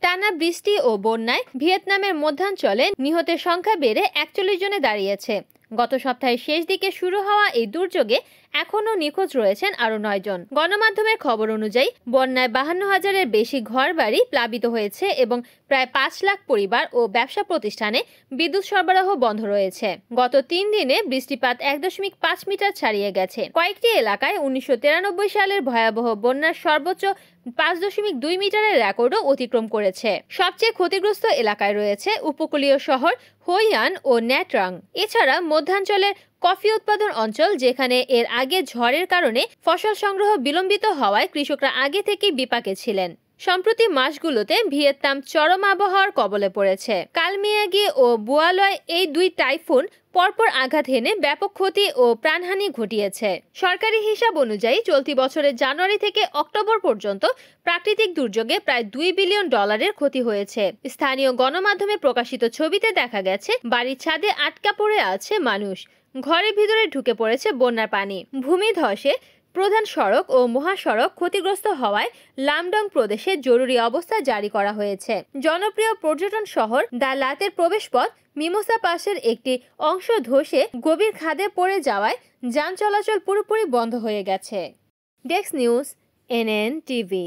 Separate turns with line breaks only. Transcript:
টানা বৃষ্টি ও বন্যায় ভিয়েতনামের মধ্যাঞ্চলে নিহতের সংখ্যা বেড়ে ৪১ জনে দাঁড়িয়েছে। গত সপ্তাহের শেষ দিকে শুরু হওয়া এই দুর্যোগে এখনও নিখোঁজ রয়েছেন আরও ৯ জন। গণমাধ্যমের খবর অনুযায়ী বন্যায় ৫২,০০০-এর বেশি ঘরবাড়ি প্লাবিত হয়েছে এবং প্রায় ৫ লাখ পরিবার ও ব্যবসা প্রতিষ্ঠানে বিদ্যুৎ সরবরাহ বন্ধ রয়েছে। গত ৩ দিনে বৃষ্টিপাত ১.৫ মিটার ছাড়িয়ে গেছে। কয়েকটি এলাকায় ১৯৯৩ সালের ভয়াবহ বন্যার সর্বোচ্চ ৫.২ মিটারের রেকর্ডও অতিক্রম করেছে। সবচেয়ে ক্ষতিগ্রস্ত এলাকায় রয়েছে উপকূলীয় শহর হোইয়ান ও ন্যাট্রাং। এছাড়া মধ্যাঞ্চলের কফি উৎপাদন অঞ্চল, যেখানে এর আগে ঝড়ের কারণে ফসল সংগ্রহ বিলম্বিত হওয়ায় কৃষকরা আগে থেকেই বিপাকে ছিলেন। সম্প্রতি মাসগুলোতে ভিয়েতনাম চরম আবহাওয়ার কবলে পড়েছে। কালমিয়াগি ও বুয়ালয় এই দুই টাইফুন পরপর আঘাত হেনে ব্যাপক ক্ষতি ও প্রাণহানি ঘটিয়েছে। সরকারি হিসাব অনুযায়ী চলতি বছরের জানুয়ারি থেকে অক্টোবর পর্যন্ত প্রাকৃতিক দুর্যোগে প্রায় $2 বিলিয়ন ক্ষতি হয়েছে। স্থানীয় গণমাধ্যমে প্রকাশিত ছবিতে দেখা গেছে বাড়ির ছাদে আটকা পড়ে আছে মানুষ, ঘরের ভিতরে ঢুকে পড়েছে বন্যার পানি। ভূমিধসে প্রধান সড়ক ও মহাসড়ক ক্ষতিগ্রস্ত হওয়ায় লামডং প্রদেশে জরুরি অবস্থা জারি করা হয়েছে। জনপ্রিয় পর্যটন শহর দা লাতের প্রবেশপথ মিমোসা পাসের একটি অংশ ধসে গভীর খাদে পড়ে যাওয়ায় যান চলাচল পুরোপুরি বন্ধ হয়ে গেছে। Desk news, NN TV.